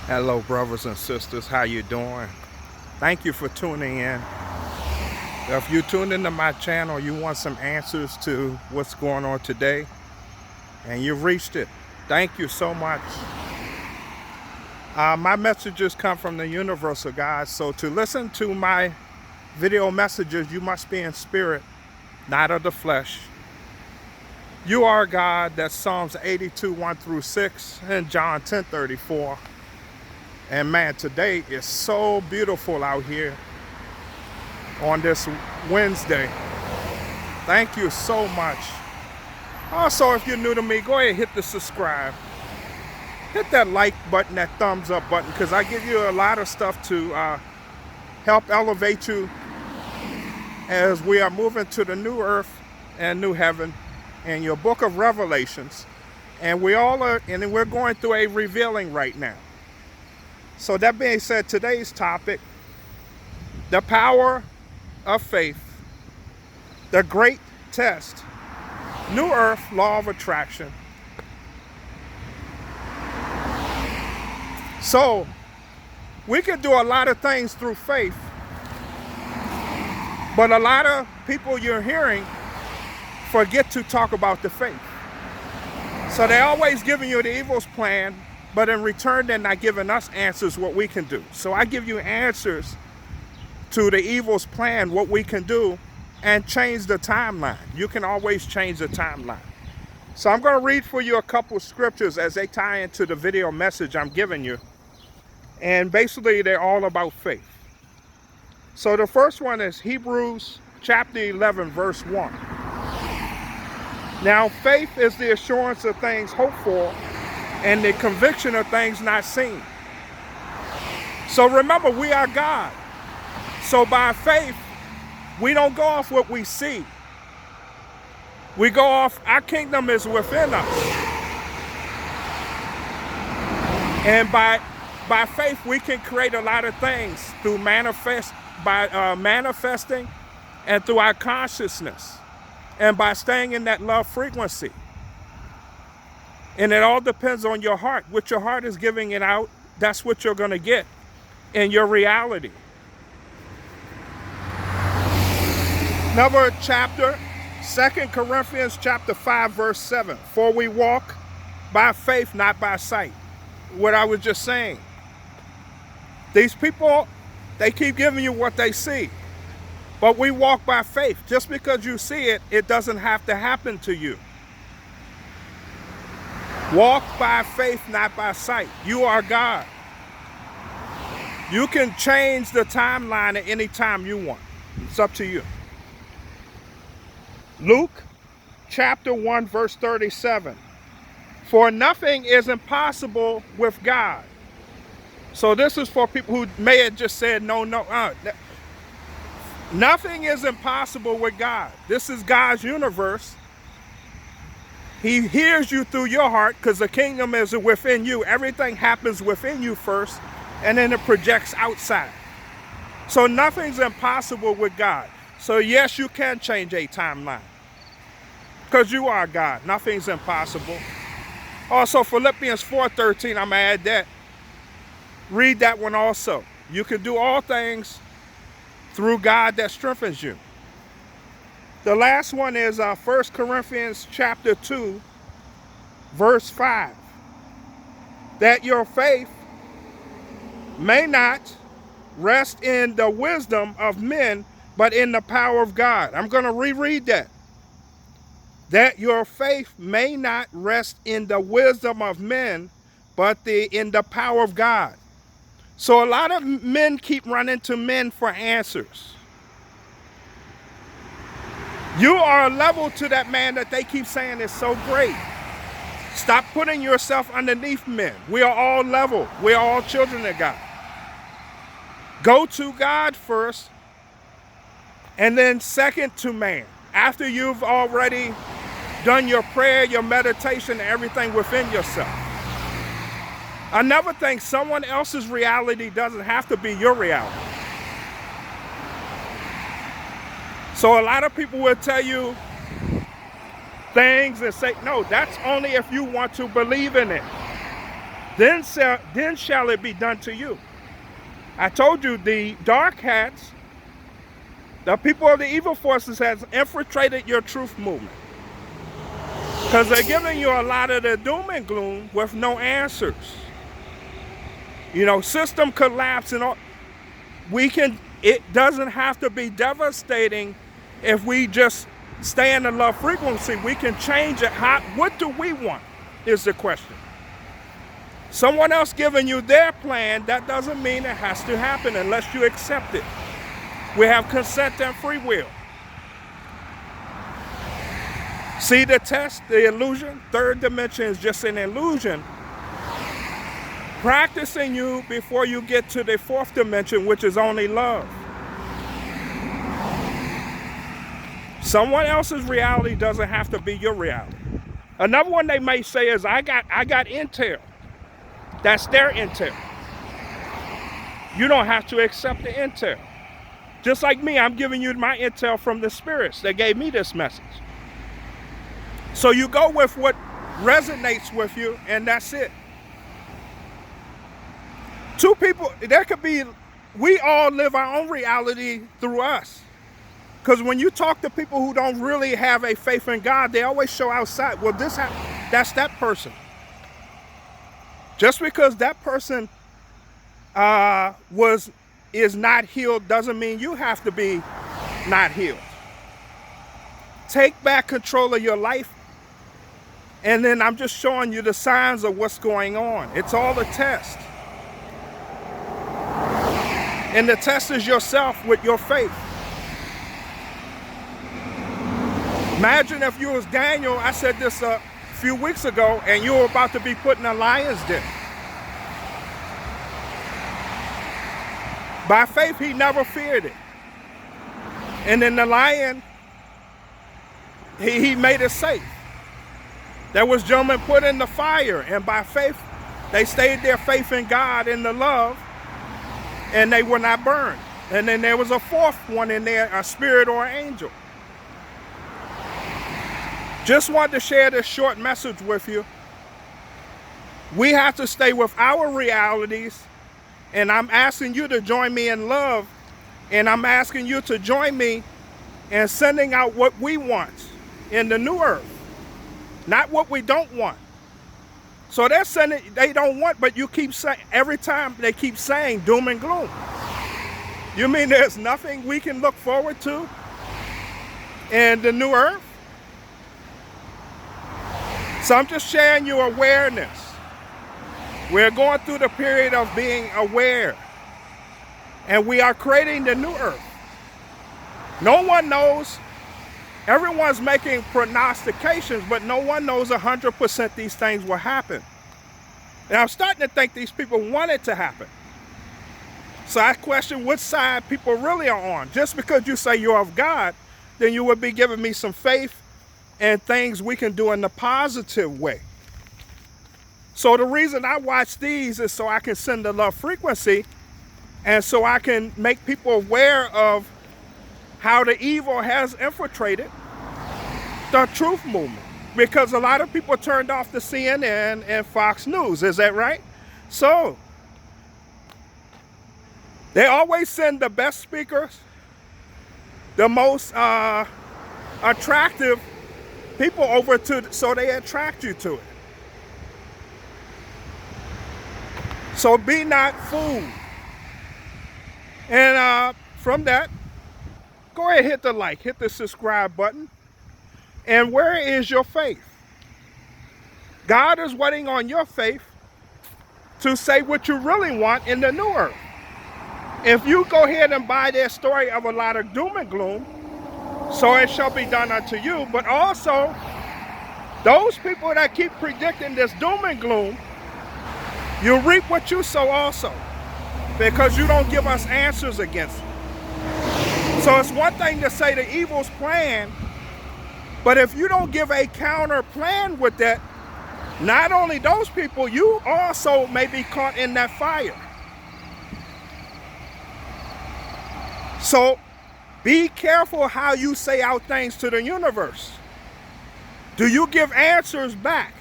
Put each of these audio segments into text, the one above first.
Hello, brothers and sisters. How you doing? Thank you for tuning in. If you tuned into my channel, you want some answers to what's going on today, and you've reached it. Thank you so much. My messages come from the universal God, so to listen to my video messages, you must be in spirit, not of the flesh. You are God. That's Psalms 82, 1 through 6, and John 10:34. And man, today is so beautiful out here on this Wednesday. Thank you so much. Also, if you're new to me, go ahead and hit the subscribe. Hit that like button, that thumbs up button, because I give you a lot of stuff to help elevate you as we are moving to the new earth and new heaven in your book of Revelations. And we're going through a revealing right now. So that being said, today's topic, the power of faith, the great test, new earth, law of attraction. So we can do a lot of things through faith, but a lot of people you're hearing forget to talk about the faith. So they're always giving you the evil's plan, but in return, they're not giving us answers what we can do. So I give you answers to the evil's plan, what we can do, and change the timeline. You can always change the timeline. So I'm going to read for you a couple scriptures as they tie into the video message I'm giving you. And basically, they're all about faith. So the first one is Hebrews chapter 11, verse 1. Now, faith is the assurance of things hoped for and the conviction of things not seen. So remember, we are God. So by faith, we don't go off what we see. We go off, our kingdom is within us. And by faith, we can create a lot of things through manifesting and through our consciousness and by staying in that love frequency. And it all depends on your heart. What your heart is giving it out, that's what you're going to get in your reality. Another chapter, 2 Corinthians chapter 5, verse 7. For we walk by faith, not by sight. What I was just saying. These people, they keep giving you what they see. But we walk by faith. Just because you see it, it doesn't have to happen to you. Walk by faith, not by sight. You are God. You can change the timeline at any time you want. It's up to you. Luke chapter 1, verse 37. For nothing is impossible with God. So this is for people who may have just said, no. Nothing is impossible with God. This is God's universe. He hears you through your heart because the kingdom is within you. Everything happens within you first, and then it projects outside. So nothing's impossible with God. So yes, you can change a timeline because you are God. Nothing's impossible. Also, Philippians 4:13, I'm going to add that. Read that one also. You can do all things through God that strengthens you. The last one is 1 Corinthians chapter 2, verse 5. That your faith may not rest in the wisdom of men, but in the power of God. I'm going to reread that. That your faith may not rest in the wisdom of men, but in the power of God. So a lot of men keep running to men for answers. You are a level to that man that they keep saying is so great. Stop putting yourself underneath men. We are all level. We are all children of God. Go to God first, and then second to man. After you've already done your prayer, your meditation, everything within yourself. I never think someone else's reality doesn't have to be your reality. So a lot of people will tell you things and say, no, that's only if you want to believe in it. then shall it be done to you. I told you the dark hats, the people of the evil forces has infiltrated your truth movement. Because they're giving you a lot of the doom and gloom with no answers. You know, system collapse and all. It doesn't have to be devastating if we just stay in the love frequency. We can change it. What do we want is the question. Someone else giving you their plan, that doesn't mean it has to happen unless you accept it. We have consent and free will. See the test, the illusion? Third dimension is just an illusion. Practicing you before you get to the fourth dimension, which is only love. Someone else's reality doesn't have to be your reality. Another one they may say is, I got intel. That's their intel. You don't have to accept the intel. Just like me, I'm giving you my intel from the spirits that gave me this message. So you go with what resonates with you, and that's it. Two people, we all live our own reality through us. Because when you talk to people who don't really have a faith in God, they always show outside, well, that's that person. Just because that person is not healed doesn't mean you have to be not healed. Take back control of your life, and then I'm just showing you the signs of what's going on. It's all a test. And the test is yourself with your faith. Imagine if you was Daniel, I said this a few weeks ago, and you were about to be put in a lion's den. By faith, he never feared it. And then the lion, he made it safe. There was gentlemen put in the fire, and by faith, they stayed their faith in God and the love, and they were not burned. And then there was a fourth one in there, a spirit or an angel. Just wanted to share this short message with you. We have to stay with our realities, and I'm asking you to join me in love, and I'm asking you to join me in sending out what we want in the new earth, not what we don't want. So they're sending, they don't want, but you keep saying, every time they keep saying doom and gloom. You mean there's nothing we can look forward to in the new earth? So I'm just sharing you awareness. We're going through the period of being aware, and we are creating the new earth. No one knows. Everyone's making prognostications, but no one knows 100% these things will happen. And I'm starting to think these people want it to happen. So I question which side people really are on. Just because you say you're of God, then you would be giving me some faith and things we can do in the positive way. So the reason I watch these is so I can send the love frequency, and so I can make people aware of how the evil has infiltrated the truth movement. Because a lot of people turned off the CNN and Fox News, is that right? So they always send the best speakers, the most attractive people over to, so they attract you to it. So be not fooled. And from that, go ahead, hit the like, hit the subscribe button. And where is your faith? God is waiting on your faith to say what you really want in the new earth. If you go ahead and buy their story of a lot of doom and gloom, so it shall be done unto you. But also, those people that keep predicting this doom and gloom, you reap what you sow also, because you don't give us answers against it. So it's one thing to say the evil's plan, but if you don't give a counter plan with that, not only those people, you also may be caught in that fire. So be careful how you say out things to the universe. Do you give answers back?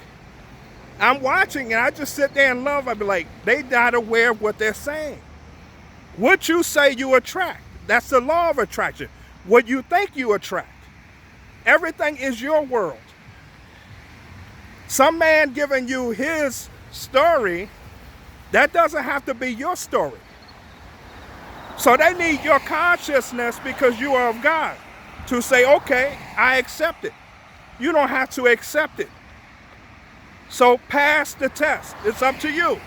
I'm watching and I just sit there and love. I'd be like, they not aware of what they're saying. What you say you attract. That's the law of attraction. What you think you attract. Everything is your world. Some man giving you his story, that doesn't have to be your story. So they need your consciousness, because you are of God, to say, okay, I accept it. You don't have to accept it. So pass the test. It's up to you.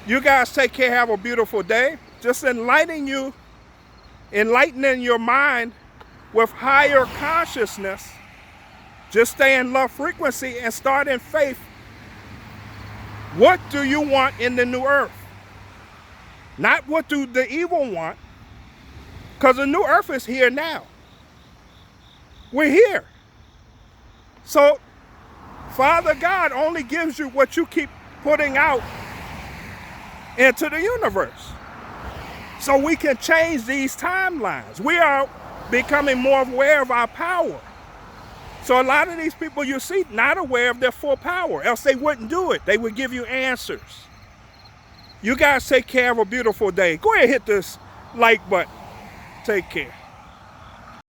You guys take care. Have a beautiful day. Just enlightening your mind with higher consciousness. Just stay in love frequency and start in faith. What do you want in the new earth? Not what do the evil want. Because the new earth is here now. We're here. So Father God only gives you what you keep putting out into the universe. So we can change these timelines. We are becoming more aware of our power. So a lot of these people you see not aware of their full power, else they wouldn't do it. They would give you answers. You guys take care. Have a beautiful day. Go ahead and hit this like button. Take care.